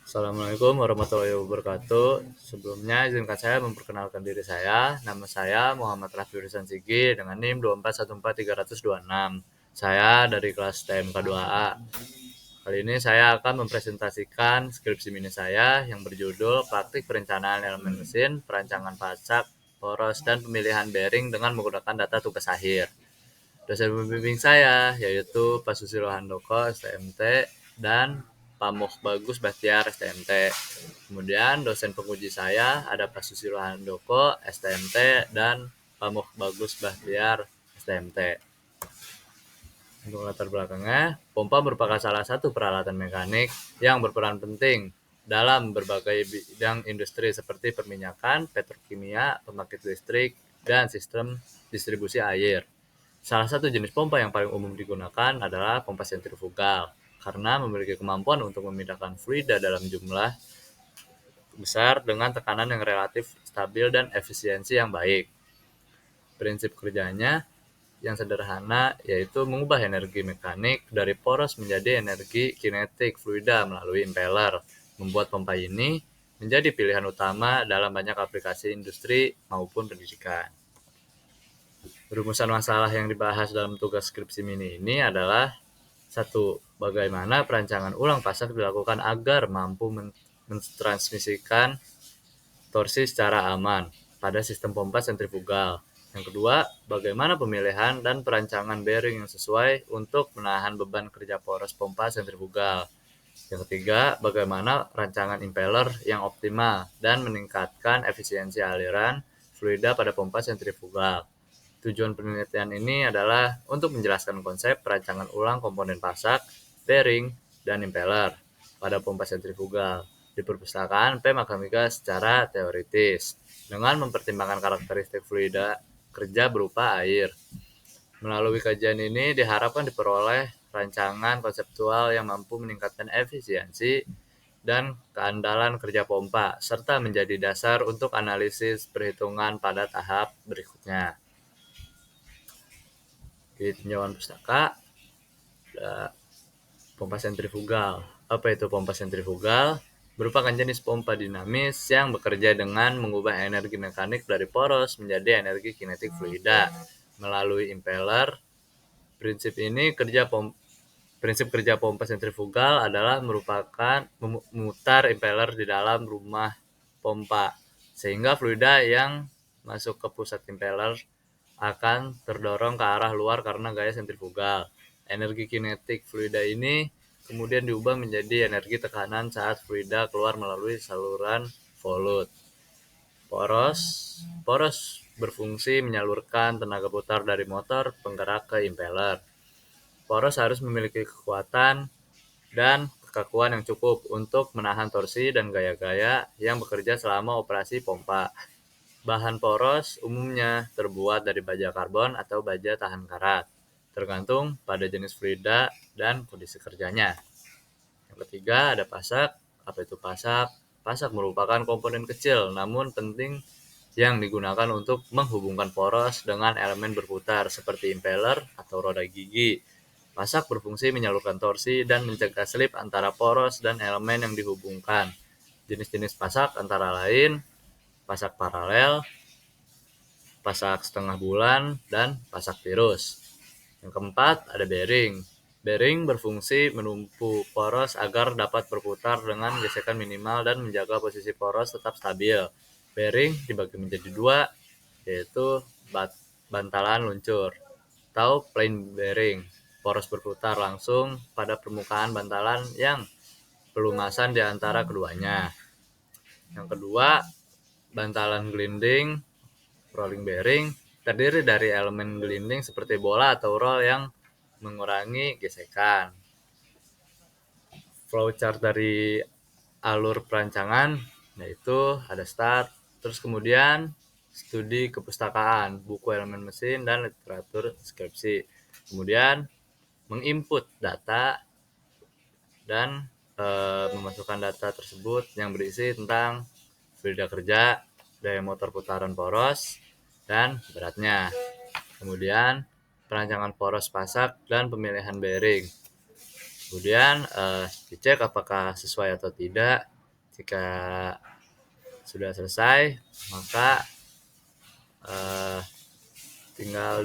Assalamualaikum warahmatullahi wabarakatuh. Sebelumnya izinkan saya memperkenalkan diri saya. Nama saya Muhammad Raffi Rizan Sigi dengan NIM 2414326. Saya dari kelas TMK 2A. Kali ini saya akan mempresentasikan skripsi mini saya yang berjudul Praktik Perencanaan Elemen Mesin, Perancangan Pasak, Poros, dan Pemilihan Bearing dengan menggunakan data tugas akhir. Dosen pembimbing saya yaitu Pak Susilo Handoko STMT dan Pak Bagus Bastiar STMT. Kemudian dosen penguji saya ada Pak Susilo Handoko STMT dan Pak Bagus Bastiar STMT. Untuk latar belakangnya, pompa merupakan salah satu peralatan mekanik yang berperan penting dalam berbagai bidang industri seperti perminyakan, petrokimia, pembangkit listrik, dan sistem distribusi air. Salah satu jenis pompa yang paling umum digunakan adalah pompa sentrifugal, karena memiliki kemampuan untuk memindahkan fluida dalam jumlah besar dengan tekanan yang relatif stabil dan efisiensi yang baik. Prinsip kerjanya yang sederhana yaitu mengubah energi mekanik dari poros menjadi energi kinetik fluida melalui impeller, membuat pompa ini menjadi pilihan utama dalam banyak aplikasi industri maupun pendidikan. Rumusan masalah yang dibahas dalam tugas skripsi mini ini adalah 1. Bagaimana perancangan ulang pasak dilakukan agar mampu mentransmisikan torsi secara aman pada sistem pompa sentrifugal. Yang kedua, bagaimana pemilihan dan perancangan bearing yang sesuai untuk menahan beban kerja poros pompa sentrifugal. Yang ketiga, bagaimana rancangan impeller yang optimal dan meningkatkan efisiensi aliran fluida pada pompa sentrifugal. Tujuan penelitian ini adalah untuk menjelaskan konsep perancangan ulang komponen pasak, bearing, dan impeller pada pompa sentrifugal di perpustakaan P. Makamika secara teoritis dengan mempertimbangkan karakteristik fluida kerja berupa air. Melalui kajian ini diharapkan diperoleh rancangan konseptual yang mampu meningkatkan efisiensi dan keandalan kerja pompa, serta menjadi dasar untuk analisis perhitungan pada tahap berikutnya. Di tinjauan pustaka, pompa sentrifugal. Apa itu pompa sentrifugal? Merupakan jenis pompa dinamis yang bekerja dengan mengubah energi mekanik dari poros menjadi energi kinetik fluida melalui impeller. Prinsip kerja pompa sentrifugal adalah merupakan memutar impeller di dalam rumah pompa, sehingga fluida yang masuk ke pusat impeller akan terdorong ke arah luar karena gaya sentrifugal. Energi kinetik fluida ini kemudian diubah menjadi energi tekanan saat fluida keluar melalui saluran volut. Poros berfungsi menyalurkan tenaga putar dari motor penggerak ke impeller. Poros harus memiliki kekuatan dan kekakuan yang cukup untuk menahan torsi dan gaya-gaya yang bekerja selama operasi pompa. Bahan poros umumnya terbuat dari baja karbon atau baja tahan karat, tergantung pada jenis fluida dan kondisi kerjanya. Yang ketiga ada pasak. Apa itu pasak? Pasak merupakan komponen kecil namun penting yang digunakan untuk menghubungkan poros dengan elemen berputar seperti impeller atau roda gigi. Pasak berfungsi menyalurkan torsi dan mencegah slip antara poros dan elemen yang dihubungkan. Jenis-jenis pasak antara lain pasak paralel, pasak setengah bulan, dan pasak tirus. Yang keempat ada bearing. Bearing berfungsi menumpu poros agar dapat berputar dengan gesekan minimal dan menjaga posisi poros tetap stabil. Bearing dibagi menjadi dua, yaitu bantalan luncur atau plain bearing. Poros berputar langsung pada permukaan bantalan yang pelumasan di antara keduanya. Yang kedua, bantalan gliding rolling bearing terdiri dari elemen gliding seperti bola atau roll yang mengurangi gesekan. Flowchart dari alur perancangan yaitu ada start, terus kemudian studi kepustakaan, buku elemen mesin, dan literatur skripsi. Kemudian menginput data dan memasukkan data tersebut yang berisi tentang fluida kerja, daya motor putaran poros, dan beratnya. Kemudian perancangan poros pasak dan pemilihan bearing. Kemudian dicek apakah sesuai atau tidak Jika sudah selesai, maka tinggal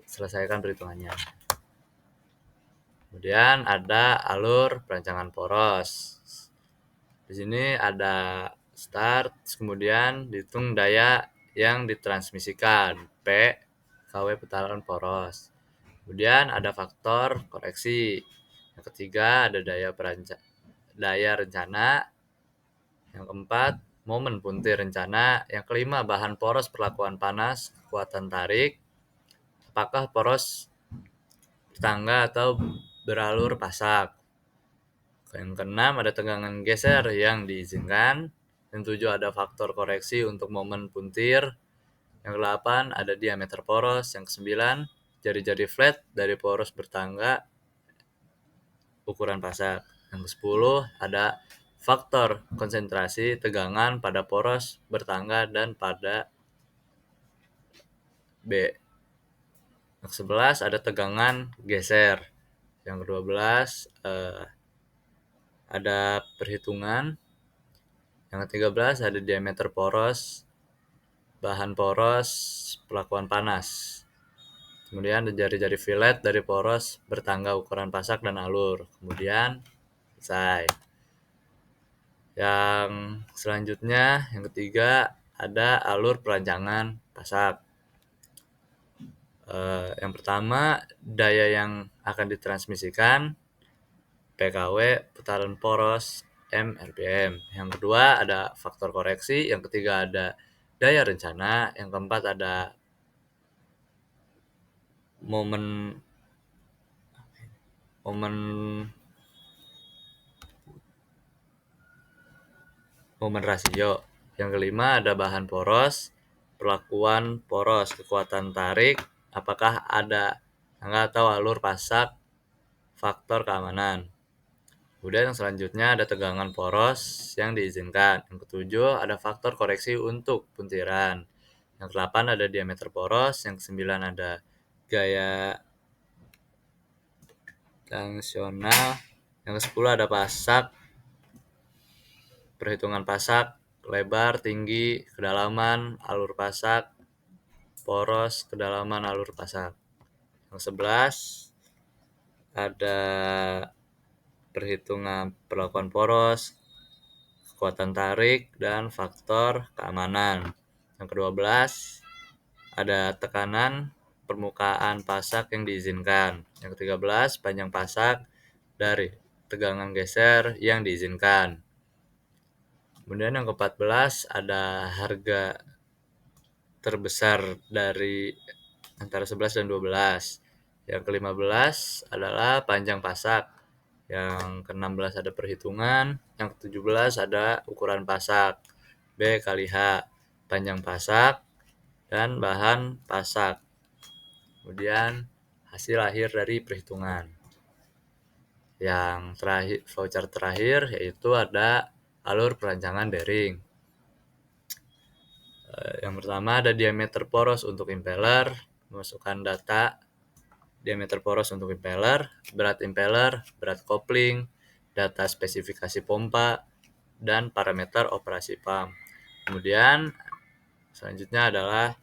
selesaikan perhitungannya. Kemudian ada alur perancangan poros. Di sini ada start, kemudian dihitung daya yang ditransmisikan, P, kW putaran poros. Kemudian ada faktor koreksi. Yang ketiga ada daya rencana. Yang keempat, momen puntir rencana. Yang kelima, bahan poros perlakuan panas, kekuatan tarik. Apakah poros bertangga atau beralur pasak. Yang keenam, ada tegangan geser yang diizinkan. Yang ketujuh, ada faktor koreksi untuk momen puntir. Yang kedelapan, ada diameter poros. Yang kesembilan, jari-jari flat dari poros bertangga ukuran pasak. Yang kesepuluh, ada faktor konsentrasi tegangan pada poros bertangga dan pada B. Yang ke-11 ada tegangan geser. Yang ke-12 ada perhitungan. Yang ke-13 ada diameter poros, bahan poros, perlakuan panas. Kemudian ada jari-jari fillet dari poros bertangga ukuran pasak dan alur. Kemudian selesai. Yang selanjutnya, yang ketiga, ada alur perancangan pasak. Yang pertama, daya yang akan ditransmisikan, PKW putaran poros, M RPM. Yang kedua ada faktor koreksi. Yang ketiga ada daya rencana. Yang keempat ada momen rasio. Yang kelima ada bahan poros, perlakuan poros, kekuatan tarik, apakah ada tangga atau alur pasak, faktor keamanan. Kemudian yang selanjutnya ada tegangan poros yang diizinkan. Yang ketujuh ada faktor koreksi untuk puntiran. Yang ke-8 ada diameter poros. Yang ke-9 ada gaya tangsional. Yang ke-10 ada pasak, perhitungan pasak, lebar, tinggi, kedalaman, alur pasak, poros, kedalaman, alur pasak. Yang ke-11 ada perhitungan perlakuan poros, kekuatan tarik, dan faktor keamanan. Yang ke-12 ada tekanan permukaan pasak yang diizinkan. Yang ke-13 panjang pasak dari tegangan geser yang diizinkan. Kemudian yang ke-14 ada harga terbesar dari antara 11 dan 12. Yang ke-15 adalah panjang pasak. Yang ke-16 ada perhitungan. Yang ke-17 ada ukuran pasak, B kali H, panjang pasak, dan bahan pasak. Kemudian hasil akhir dari perhitungan. Yang terakhir, voucher terakhir yaitu ada alur perancangan bearing. Yang pertama ada diameter poros untuk impeller, masukkan data diameter poros untuk impeller, berat kopling, data spesifikasi pompa, dan parameter operasi pump. Kemudian selanjutnya adalah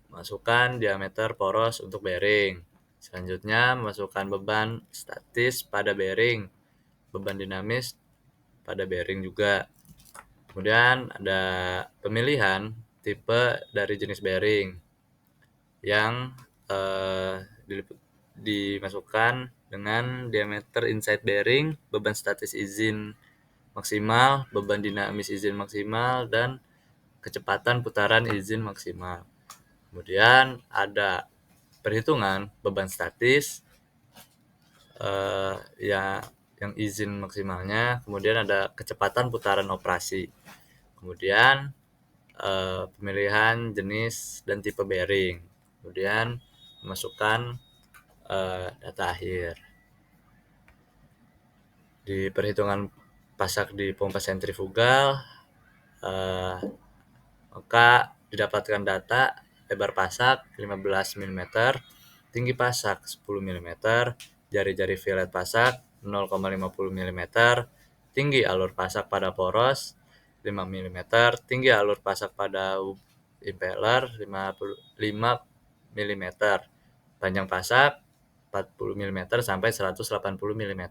masukkan diameter poros untuk bearing. Selanjutnya masukkan beban statis pada bearing, beban dinamis pada bearing juga. Kemudian ada pemilihan tipe dari jenis bearing yang dimasukkan dengan diameter inside bearing, beban statis izin maksimal, beban dinamis izin maksimal, dan kecepatan putaran izin maksimal. Kemudian ada perhitungan beban statis yang izin maksimalnya, kemudian ada kecepatan putaran operasi, kemudian pemilihan jenis dan tipe bearing, kemudian memasukkan data akhir. Di perhitungan pasak di pompa sentrifugal, maka didapatkan data lebar pasak 15 mm, tinggi pasak 10 mm, jari-jari fillet pasak 0,50 mm, tinggi alur pasak pada poros 5 mm, tinggi alur pasak pada impeller 5 mm, panjang pasak 40 mm sampai 180 mm.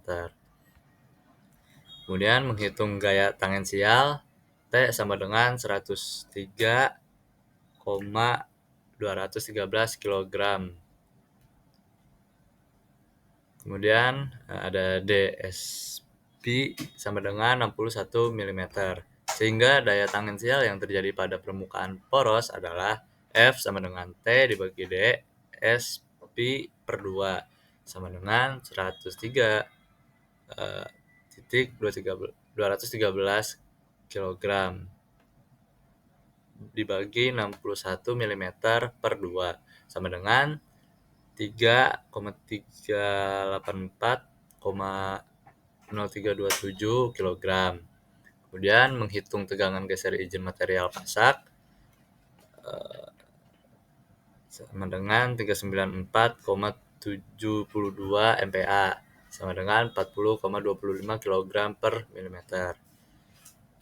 Kemudian menghitung gaya tangensial, T sama dengan 103,213 kg. Kemudian ada DSP sama dengan 61 mm. Sehingga daya tangensial yang terjadi pada permukaan poros adalah F sama dengan T dibagi D SP per 2 sama dengan 103,213 kg dibagi 61 mm per 2 sama dengan 3,384,0327 kg. Kemudian menghitung tegangan geser izin material pasak sama dengan 394,72 MPa sama dengan 40,25 kg per mm.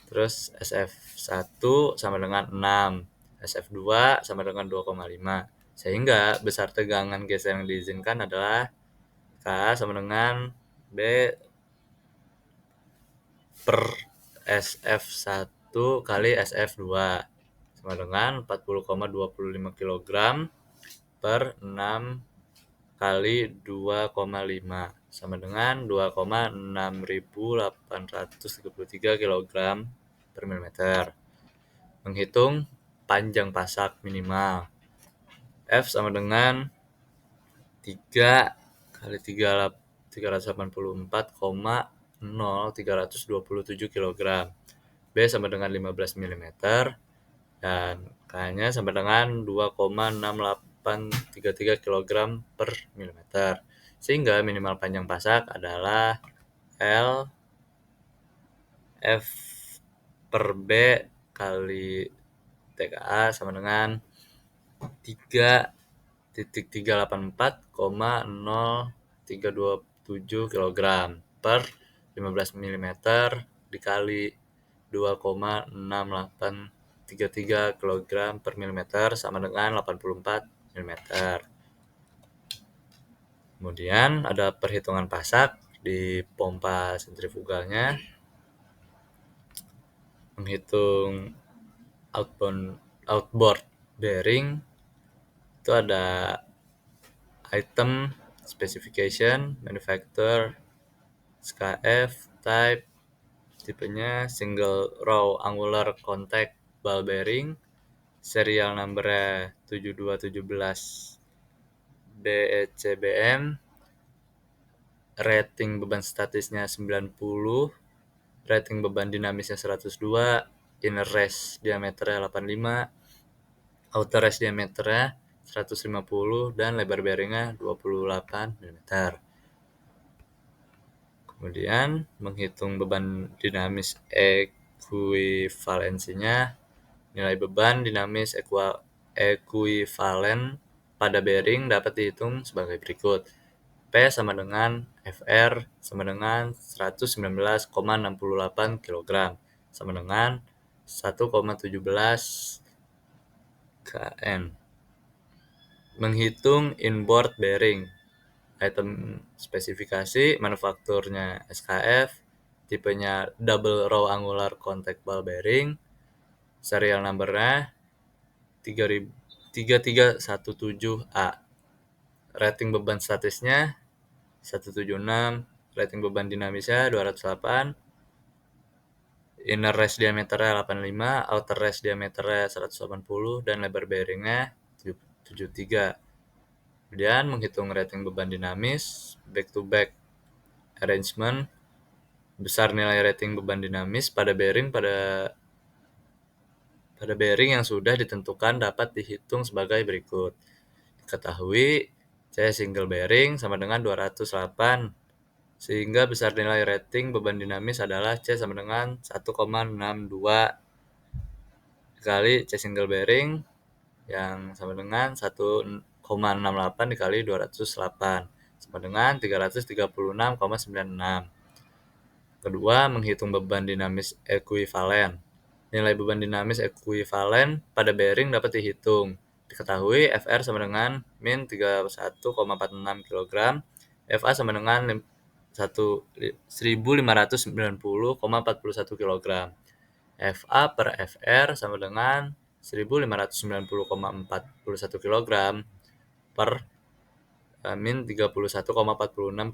Terus SF1 sama dengan 6, SF2 sama dengan 2,5. Sehingga besar tegangan geser yang diizinkan adalah K sama dengan B per SF1 kali SF2 sama dengan 40,25 kg per 6 kali 2,5 sama dengan 2,6833 kg per mm. Menghitung panjang pasak minimal. F sama dengan 3 kali 384,0327 kg. B sama dengan 15 mm. Dan K-nya sama dengan 2,6833 kg per mm. Sehingga minimal panjang pasak adalah L F per B kali TKA sama dengan 3,384,0327 kg per 15 mm dikali 2,6833 kg per mm sama dengan 84 mm. Kemudian ada perhitungan pasak di pompa sentrifugalnya. Menghitung outboard bearing itu ada item, specification, manufacturer, SKF, type, tipenya single row angular contact ball bearing, serial number 7217 DECBM, rating beban statisnya 90, rating beban dinamisnya 102, inner rest diameternya 85, outer rest diameternya 150, dan lebar bearingnya 28 mm. Kemudian menghitung beban dinamis ekuivalensinya. Nilai beban dinamis ekuivalen pada bearing dapat dihitung sebagai berikut. P sama dengan FR sama dengan 119,68 kg sama dengan 1,17 kN. Menghitung inboard bearing. Item spesifikasi manufakturnya SKF, tipenya double row angular contact ball bearing, serial numbernya 3317A. Rating beban statisnya 176, rating beban dinamisnya 208, inner rest diameternya 85, outer rest diameternya 180, dan lebar bearingnya 73. Kemudian menghitung rating beban dinamis, back to back arrangement, besar nilai rating beban dinamis pada bearing yang sudah ditentukan dapat dihitung sebagai berikut. Diketahui C single bearing sama dengan 208, sehingga besar nilai rating beban dinamis adalah C sama dengan 1,62 dikali C single bearing yang sama dengan 1,68 dikali 208 sama dengan 336,96. Kedua, menghitung beban dinamis ekuivalen. Nilai beban dinamis ekuivalen pada bearing dapat dihitung. Diketahui Fr sama dengan min 31,46 kg, Fa sama dengan 1590,41 kg. Fa per Fr sama dengan 1590,41 kg per min 31,46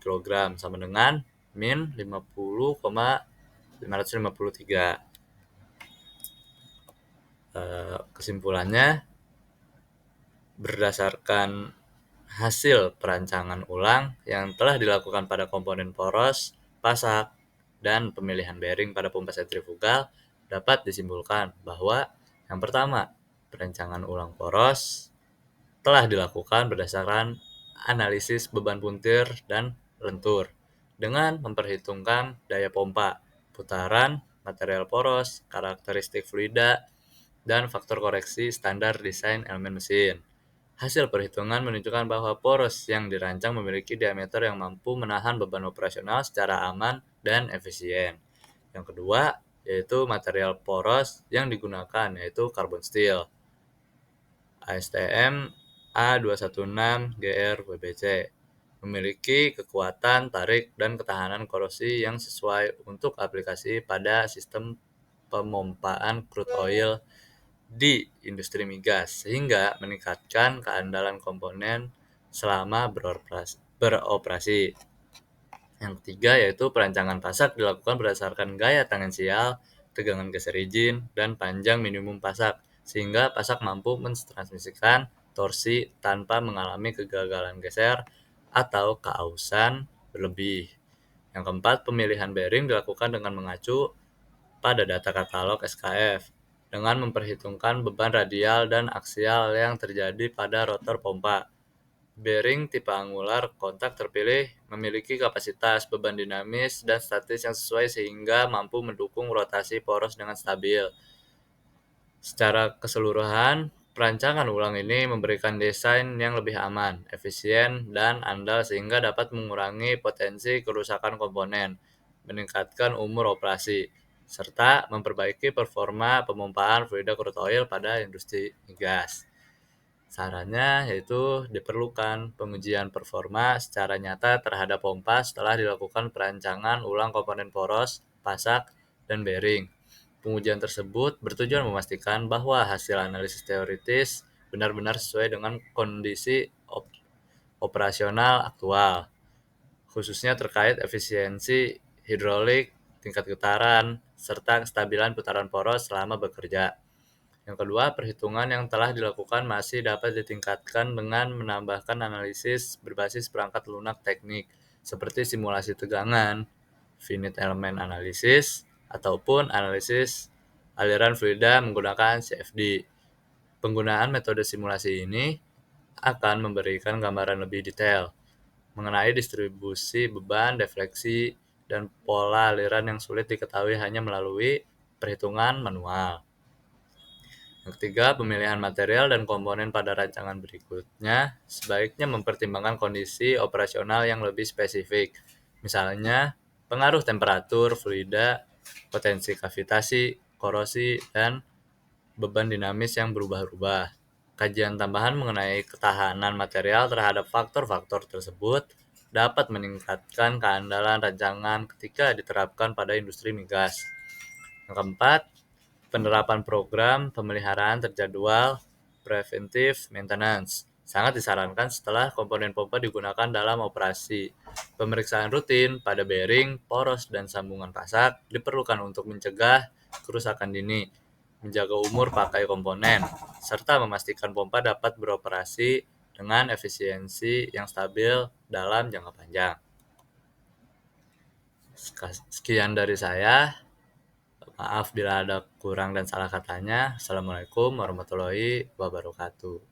kg sama dengan min 50,553. Kesimpulannya, berdasarkan hasil perancangan ulang yang telah dilakukan pada komponen poros, pasak, dan pemilihan bearing pada pompa sentrifugal, dapat disimpulkan bahwa yang pertama, perancangan ulang poros telah dilakukan berdasarkan analisis beban puntir dan lentur dengan memperhitungkan daya pompa, putaran, material poros, karakteristik fluida, dan faktor koreksi standar desain elemen mesin. Hasil perhitungan menunjukkan bahwa poros yang dirancang memiliki diameter yang mampu menahan beban operasional secara aman dan efisien. Yang kedua, yaitu material poros yang digunakan, yaitu carbon steel. ASTM A216 GR WBC memiliki kekuatan tarik dan ketahanan korosi yang sesuai untuk aplikasi pada sistem pemompaan crude oil di industri migas, sehingga meningkatkan keandalan komponen selama beroperasi. Yang ketiga yaitu perancangan pasak dilakukan berdasarkan gaya tangensial, tegangan geser izin, dan panjang minimum pasak, sehingga pasak mampu mentransmisikan torsi tanpa mengalami kegagalan geser atau keausan berlebih. Yang keempat, pemilihan bearing dilakukan dengan mengacu pada data katalog SKF dengan memperhitungkan beban radial dan aksial yang terjadi pada rotor pompa. Bearing tipe angular kontak terpilih memiliki kapasitas, beban dinamis, dan statis yang sesuai sehingga mampu mendukung rotasi poros dengan stabil. Secara keseluruhan, perancangan ulang ini memberikan desain yang lebih aman, efisien, dan andal sehingga dapat mengurangi potensi kerusakan komponen, meningkatkan umur operasi, serta memperbaiki performa pemompaan fluida crude oil pada industri migas. Sarannya yaitu diperlukan pengujian performa secara nyata terhadap pompa setelah dilakukan perancangan ulang komponen poros, pasak, dan bearing. Pengujian tersebut bertujuan memastikan bahwa hasil analisis teoritis benar-benar sesuai dengan kondisi operasional aktual, khususnya terkait efisiensi hidrolik, tingkat getaran, serta kestabilan putaran poros selama bekerja. Yang kedua, perhitungan yang telah dilakukan masih dapat ditingkatkan dengan menambahkan analisis berbasis perangkat lunak teknik, seperti simulasi tegangan, finite element analysis, ataupun analisis aliran fluida menggunakan CFD. Penggunaan metode simulasi ini akan memberikan gambaran lebih detail mengenai distribusi beban, defleksi, dan pola aliran yang sulit diketahui hanya melalui perhitungan manual. Yang ketiga, pemilihan material dan komponen pada rancangan berikutnya sebaiknya mempertimbangkan kondisi operasional yang lebih spesifik. Misalnya, pengaruh temperatur, fluida, potensi kavitasi, korosi, dan beban dinamis yang berubah-ubah. Kajian tambahan mengenai ketahanan material terhadap faktor-faktor tersebut dapat meningkatkan keandalan rancangan ketika diterapkan pada industri migas. Yang keempat, penerapan program pemeliharaan terjadwal preventive maintenance sangat disarankan setelah komponen pompa digunakan dalam operasi. Pemeriksaan rutin pada bearing, poros, dan sambungan pasak diperlukan untuk mencegah kerusakan dini, menjaga umur pakai komponen, serta memastikan pompa dapat beroperasi dengan efisiensi yang stabil dalam jangka panjang. Sekian dari saya. Maaf bila ada kurang dan salah katanya. Assalamualaikum warahmatullahi wabarakatuh.